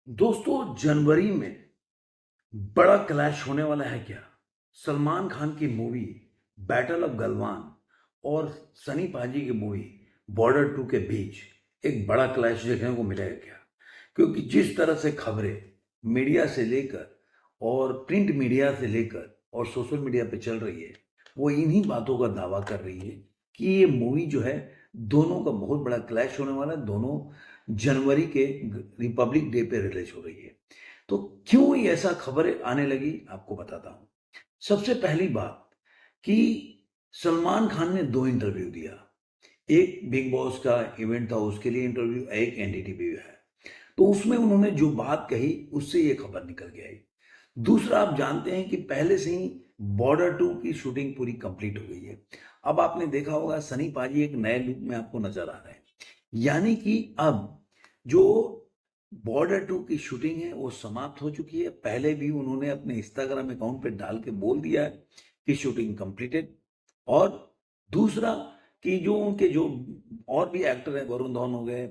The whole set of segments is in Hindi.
दोस्तों, जनवरी में बड़ा क्लैश होने वाला है क्या? सलमान खान की मूवी बैटल ऑफ गलवान और सनी पाजी की मूवी बॉर्डर 2 के बीच एक बड़ा क्लैश देखने को मिलेगा क्या? क्योंकि जिस तरह से खबरें मीडिया से लेकर और प्रिंट मीडिया से लेकर और सोशल मीडिया पे चल रही है, वो इन्हीं बातों का दावा कर रही है कि ये मूवी जो है, दोनों का बहुत बड़ा क्लैश होने वाला है। दोनों जनवरी के रिपब्लिक डे पे रिलीज हो रही है। तो क्यों ये ऐसा खबरें आने लगी, आपको बताता हूँ। सबसे पहली बात कि सलमान खान ने 2 इंटरव्यू दिया। एक बिग बॉस का इवेंट था, उसके लिए इंटरव्यू, एक एनडीटीवी है। तो उसमें उन्होंने जो बात कही, उससे ये खबर निकल के आई। दूसरा, आप जानते हैं कि पहले से ही बॉर्डर 2 की शूटिंग पूरी कंप्लीट हो गई है। अब आपने देखा होगा सनी पाजी एक नए लुक में आपको नजर आ रहे हैं। यानी कि अब जो बॉर्डर 2 की शूटिंग है वो समाप्त हो चुकी है। पहले भी उन्होंने अपने इंस्टाग्राम अकाउंट पे डाल के बोल दिया है कि शूटिंग कंप्लीटेड। और दूसरा कि जो उनके जो और भी एक्टर हैं, वरुण धवन हो गए,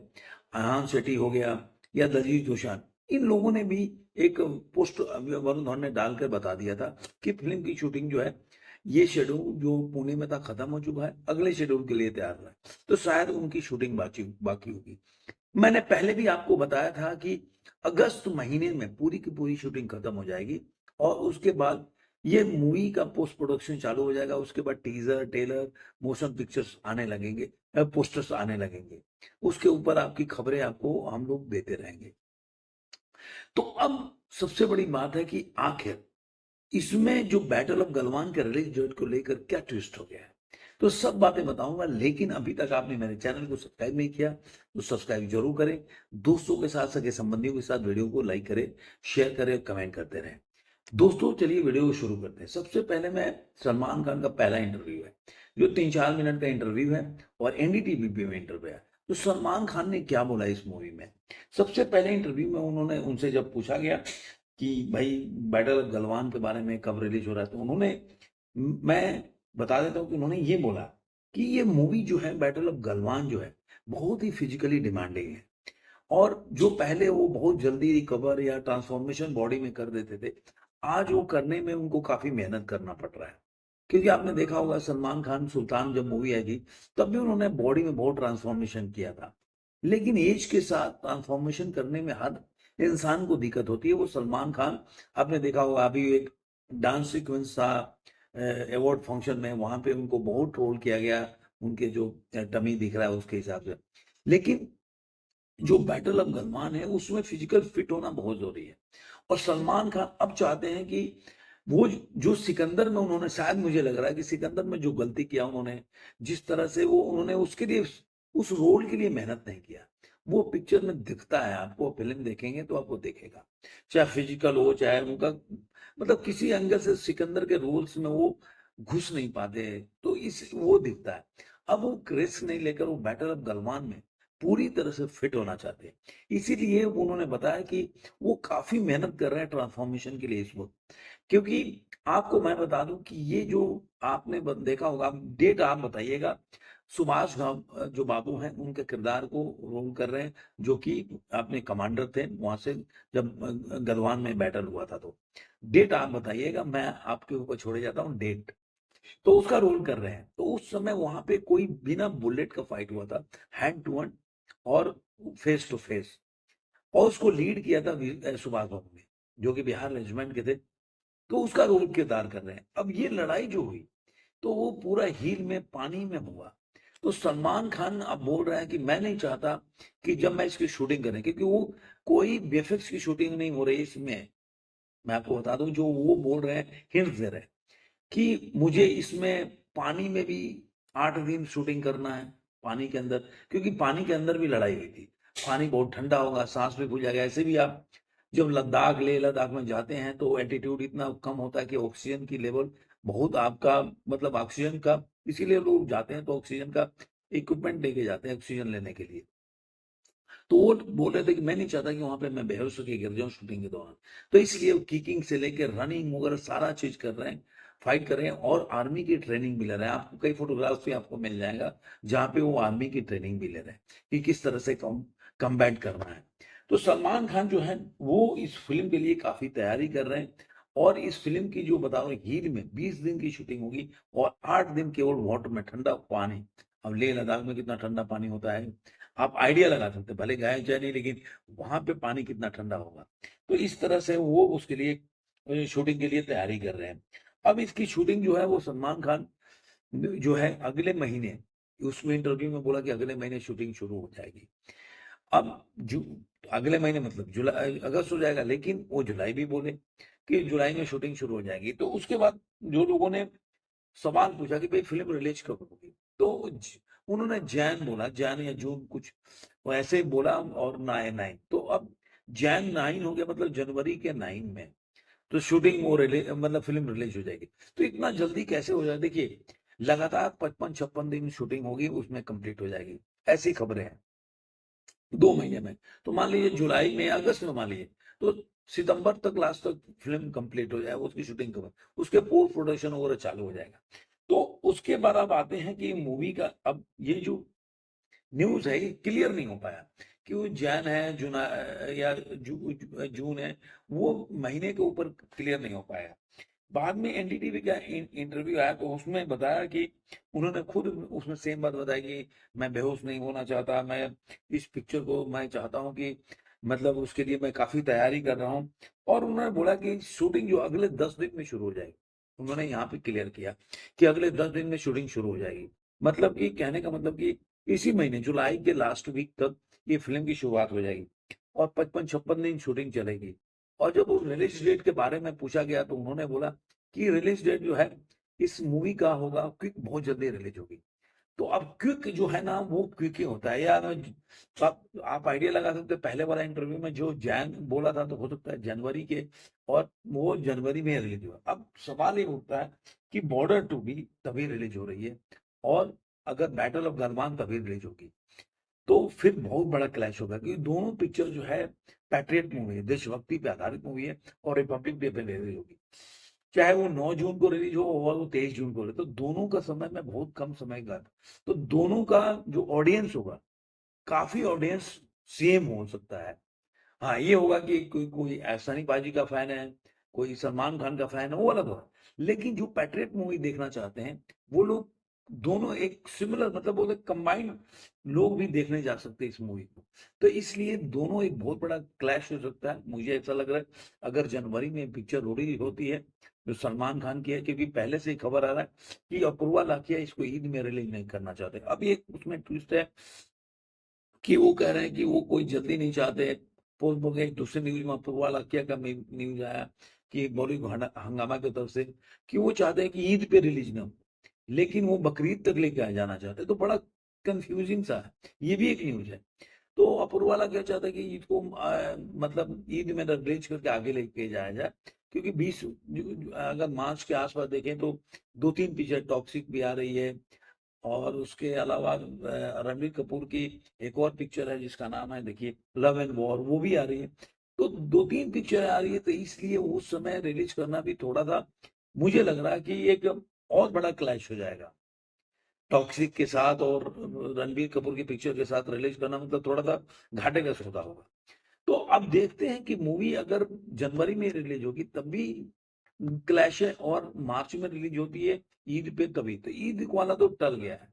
अयान शेट्टी हो गया या दलजीत दोसांझ, इन लोगों ने भी एक पोस्ट वरुण धवन ने डालकर बता दिया था कि फिल्म की शूटिंग जो है, ये शेड्यूल जो पुणे में था खत्म हो चुका है, अगले शेड्यूल के लिए तैयार है। तो शायद उनकी शूटिंग बाकी बाकी होगी। मैंने पहले भी आपको बताया था कि अगस्त महीने में पूरी की पूरी शूटिंग खत्म हो जाएगी और उसके बाद ये मूवी का पोस्ट प्रोडक्शन चालू हो जाएगा। उसके बाद टीजर, ट्रेलर, मोशन पिक्चर्स आने लगेंगे, पोस्टर्स आने लगेंगे। उसके ऊपर आपकी खबरें आपको हम लोग देते रहेंगे। तो अब सबसे बड़ी बात है कि आखिर इसमें जो बैटल ऑफ गलवान के रिलीज डेट को लेकर क्या ट्विस्ट हो गया है, तो सब बातें बताऊंगा। लेकिन अभी तक आपने मेरे चैनल को सब्सक्राइब नहीं किया तो सब्सक्राइब जरूर करें। दोस्तों के साथ, सगे संबंधियों के साथ वीडियो को लाइक करें, शेयर करें, कमेंट करते रहें। दोस्तों, चलिए वीडियो को शुरू करते हैं। सबसे पहले मैं सलमान खान का पहला इंटरव्यू है, जो 3-4 मिनट का इंटरव्यू है और एनडीटीवी पे में इंटरव्यू है। तो सलमान खान ने क्या बोला इस मूवी में? सबसे पहले इंटरव्यू में उन्होंने उनसे जब पूछा गया कि भाई बैटल ऑफ गलवान के बारे में कब रिलीज हो रहा है, तो उन्होंने, मैं बता देता हूँ कि उन्होंने ये बोला कि ये मूवी जो है बैटल ऑफ गलवान जो है, बहुत ही फिजिकली डिमांडिंग है। और जो पहले वो बहुत जल्दी रिकवर या ट्रांसफॉर्मेशन बॉडी में कर देते थे, आज वो करने में उनको काफी मेहनत करना पड़ रहा है। क्योंकि आपने देखा होगा सलमान खान सुल्तान जब मूवी आई थी, तब भी उन्होंने बॉडी में बहुत ट्रांसफॉर्मेशन किया था। लेकिन एज के साथ ट्रांसफॉर्मेशन करने में हर इंसान को दिक्कत होती है। वो सलमान खान, आपने देखा होगा अभी एक डांस सीक्वेंस था अवार्ड फंक्शन में, वहां पे उनको बहुत ट्रोल किया गया, उनके जो टमी दिख रहा है उसके हिसाब से। लेकिन जो बैटल ऑफ गलवान है उसमें फिजिकल फिट होना बहुत जरूरी है। और सलमान खान अब चाहते हैं कि वो जो सिकंदर में उन्होंने, शायद मुझे लग रहा है कि सिकंदर में जो गलती किया उन्होंने, जिस तरह से वो उन्होंने उसके लिए, उस रोल के लिए मेहनत नहीं किया। वो पिक्चर में दिखता है, आपको फिल्म देखेंगे तो आपको देखेगा, चाहे फिजिकल हो चाहे उनका, मतलब किसी एंगल से सिकंदर के रोल्स में वो घुस नहीं पाते, तो इस वो दिखता है। अब वो रिस्क नहीं लेकर वो बैटल ऑफ गलवान में पूरी तरह से फिट होना चाहते हैं। इसीलिए उन्होंने बताया कि वो काफी मेहनत कर रहे हैं ट्रांसफॉर्मेशन के लिए इस वक्त। क्योंकि आपको मैं बता दूं कि ये जो आपने देखा होगा, डेट आप बताइएगा। सुभाष जो बाबू हैं, उनके किरदार को रोल कर रहे हैं, जो कि अपने कमांडर थे वहां से, जब गलवान में बैटल हुआ था। तो डेट आप बताइएगा, मैं आपके ऊपर छोड़े जाता हूँ डेट। तो उसका रोल कर रहे हैं। तो उस समय वहां पे कोई बिना बुलेट का फाइट हुआ था, हैंड टू हैंड और फेस टू फेस। और उसको लीड किया था सुभाष बाबू ने, जो कि बिहार रेजिमेंट के थे। तो उसका रोल किरदार कर रहे हैं। अब ये लड़ाई जो हुई, तो वो पूरा हील में, पानी में हुआ। तो सलमान खान अब बोल रहा है कि मैं नहीं चाहता कि जब मैं इसकी शूटिंग करें, क्योंकि वो कोई वीएफएक्स की शूटिंग नहीं हो रही इसमें। मैं आपको बता दूं, जो वो बोल रहे हैं, हिंट दे रहे हैं कि मुझे इसमें पानी में भी 8 दिन शूटिंग करना है, पानी के अंदर। क्योंकि पानी के अंदर भी लड़ाई हुई थी। पानी बहुत ठंडा होगा, सांस भी फूल जाएगा। ऐसे भी आप जब लद्दाख, लेह लद्दाख में जाते हैं तो एल्टीट्यूड इतना कम होता है कि ऑक्सीजन की लेवल बहुत आपका, मतलब ऑक्सीजन का, इसीलिए लोग जाते हैं तो ऑक्सीजन का इक्विपमेंट लेके जाते हैं ऑक्सीजन लेने के लिए। तो वो बोल रहे थे कि मैं नहीं चाहता कि वहां पे मैं बेहोश होकर गिर जाऊं शूटिंग के दौरान। तो इसलिए किकिंग से लेकर रनिंग वगैरह सारा चीज कर रहे हैं, फाइट कर रहे हैं। और आर्मी की ट्रेनिंग भी ले रहे हैं। आपको कई फोटोग्राफ्स भी आपको मिल जाएगा जहां पे वो आर्मी की ट्रेनिंग भी ले रहे हैं कि किस तरह से कम्बैट करना है। तो सलमान खान जो है वो इस फिल्म के लिए काफी तैयारी कर रहे हैं और इस फिल्म की जो बता रहा हूँ हील में 20 दिन की शूटिंग होगी और 8 दिन केवल वाटर में ठंडा पानी। अब लेह लद्दाख में कितना ठंडा पानी होता है आप आइडिया लगा सकते हैं, भले गए चाहे नहीं लेकिन वहां पे पानी कितना ठंडा होगा। तो इस तरह से वो उसके लिए शूटिंग के लिए तैयारी कर रहे हैं। अब इसकी शूटिंग जो है वो सलमान खान जो है अगले महीने, उसमें इंटरव्यू में बोला कि अगले महीने शूटिंग शुरू हो जाएगी। अब जू अगले महीने मतलब जुलाई अगस्त हो जाएगा, लेकिन वो जुलाई भी बोले कि जुलाई में शूटिंग शुरू हो जाएगी। तो उसके बाद जो लोगों ने सवाल पूछा कि भाई फिल्म रिलीज कब होगी, तो उन्होंने जैन बोला, जैन या जून कुछ वो ऐसे ही बोला और 9 तो अब जैन 9 हो गया, मतलब जनवरी के 9 में तो शूटिंग वो रिलीज मतलब फिल्म रिलीज हो जाएगी। तो इतना जल्दी कैसे हो जाए, देखिए लगातार 55-56 दिन शूटिंग होगी उसमें कंप्लीट हो जाएगी, ऐसी खबरें हैं 2 महीने में। तो मान लीजिए जुलाई में अगस्त में मान लीजिए तो सितंबर तक लास्ट तक फिल्म कंप्लीट हो जाए, उसकी शूटिंग कवर, उसके पोस्ट प्रोडक्शन वगैरह चालू हो जाएगा। तो उसके बाद अब आते हैं कि मूवी का अब ये जो न्यूज है ये क्लियर नहीं हो पाया कि वो जैन है या जून है, वो महीने के ऊपर क्लियर नहीं हो पाया। बाद में एनडीटीवी का इंटरव्यू आया तो उसमें बताया कि उन्होंने खुद उसमें सेम बात बताई कि मैं बेहोश नहीं होना चाहता, मैं इस पिक्चर को मैं चाहता हूं कि मतलब उसके लिए मैं काफी तैयारी कर रहा हूं। और उन्होंने बोला कि शूटिंग जो अगले 10 दिन में शुरू हो जाएगी, उन्होंने यहाँ पे क्लियर किया कि अगले 10 दिन में शूटिंग शुरू हो जाएगी। मतलब कि कहने का मतलब कि इसी महीने जुलाई के लास्ट वीक तक ये फिल्म की शुरुआत हो जाएगी और 55-56 दिन शूटिंग चलेगी। और जब रिलीज डेट के बारे में पूछा गया तो उन्होंने बोला कि रिलीज डेट जो है इस मूवी का होगा क्विक, बहुत जल्दी रिलीज होगी। तो अब क्विक जो है ना वो क्विक ही होता है यार। तो आप आइडिया लगा सकते हैं, पहले वाला इंटरव्यू में जो जैन बोला था तो हो सकता है जनवरी के, और वो जनवरी में रिलीज हुआ। अब सवाल ये उठता है कि बॉर्डर 2 भी तभी रिलीज हो रही है और अगर बैटल ऑफ गलवान तभी रिलीज होगी तो फिर बहुत बड़ा क्लैश होगा, क्योंकि दोनों पिक्चर जो है पैट्रियट मूवी है, देशभक्ति पे आधारित मूवी है और रिपब्लिक डे पे रिलीज होगी। चाहे वो 9 जून को रिलीज हो और वो 23 जून को रिलीज, तो दोनों का समय में बहुत कम समय का, तो दोनों का जो ऑडियंस होगा काफी ऑडियंस सेम हो सकता है। हाँ ये होगा कि कोई कोई सनी पाजी का फैन है, कोई सलमान खान का फैन है, वो अलग होगा। लेकिन जो पैट्रियट मूवी देखना चाहते हैं वो लोग दोनों एक सिमिलर मतलब बोलते कंबाइंड लोग भी देखने जा सकते हैं इस मूवी को। तो इसलिए दोनों एक बहुत बड़ा क्लैश हो सकता है। मुझे ऐसा लग रहा है अगर जनवरी में पिक्चर रिलीज होती है जो सलमान खान की है, क्योंकि पहले से ही खबर आ रहा है कि अपूर्वा लाखिया इसको ईद में रिलीज नहीं करना चाहते। अभी एक उसमें ट्विस्ट है कि वो कह रहे हैं कि वो कोई जल्दी नहीं चाहते। पोस्ट हो गया एक दूसरे न्यूज में अपूर्वा लाखिया का न्यूज आया कि बॉलीवुड हंगामा की तरफ से कि वो चाहते हैं कि ईद पे रिलीज ना हो, लेकिन वो बकरीद तक लेके आ जाना चाहते हैं। तो बड़ा कंफ्यूजिंग सा है, ये भी एक न्यूज है। तो अपूर्वा लाखिया चाहता है कि ईद को मतलब ईद में रिलीज करके आगे लेके जाया जाए, क्योंकि 20 अगर मार्च के आसपास देखें तो 2-3 पिक्चर टॉक्सिक भी आ रही है और उसके अलावा रणबीर कपूर की एक और पिक्चर है जिसका नाम है देखिए लव एंड वॉर, वो भी आ रही है। तो 2-3 पिक्चर आ रही है, तो इसलिए उस समय रिलीज करना भी थोड़ा सा मुझे लग रहा है कि एक और बड़ा क्लैश हो जाएगा टॉक्सिक के साथ, और रणबीर कपूर की पिक्चर के साथ रिलीज करना मतलब थोड़ा सा घाटे का सौदा होगा। तो अब देखते हैं कि मूवी अगर जनवरी में रिलीज होगी तब भी क्लैश है, और मार्च में रिलीज होती है ईद पे तभी, तो ईद वाला तो टल गया है।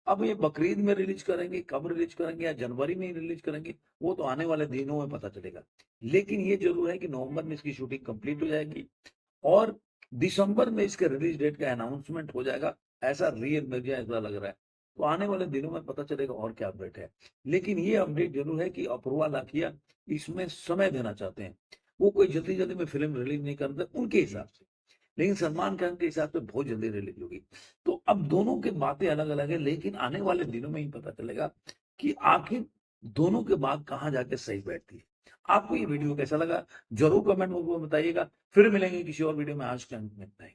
अब ये बकरीद में रिलीज करेंगे, कब रिलीज करेंगे या जनवरी में ही रिलीज करेंगे, वो तो आने वाले दिनों में पता चलेगा। लेकिन ये जरूर है कि नवंबर में इसकी शूटिंग कंप्लीट हो जाएगी और दिसंबर में इसके रिलीज डेट का अनाउंसमेंट हो जाएगा, ऐसा रियल मुझे ऐसा लग रहा है। तो आने वाले दिनों में पता चलेगा और क्या अपडेट है। लेकिन ये अपडेट जरूर है कि अपूर्वा लाखिया इसमें समय देना चाहते हैं, वो कोई जल्दी जल्दी में फिल्म रिलीज नहीं करते उनके हिसाब से, लेकिन सलमान खान के हिसाब से बहुत जल्दी रिलीज होगी। तो अब दोनों की बातें अलग अलग है, लेकिन आने वाले दिनों में ही पता चलेगा कि आखिर दोनों के बात कहाँ जाके सही बैठती है। आपको ये वीडियो कैसा लगा जरूर कमेंट में बताइएगा। फिर मिलेंगे किसी और वीडियो में, आज के अंत में इतना ही।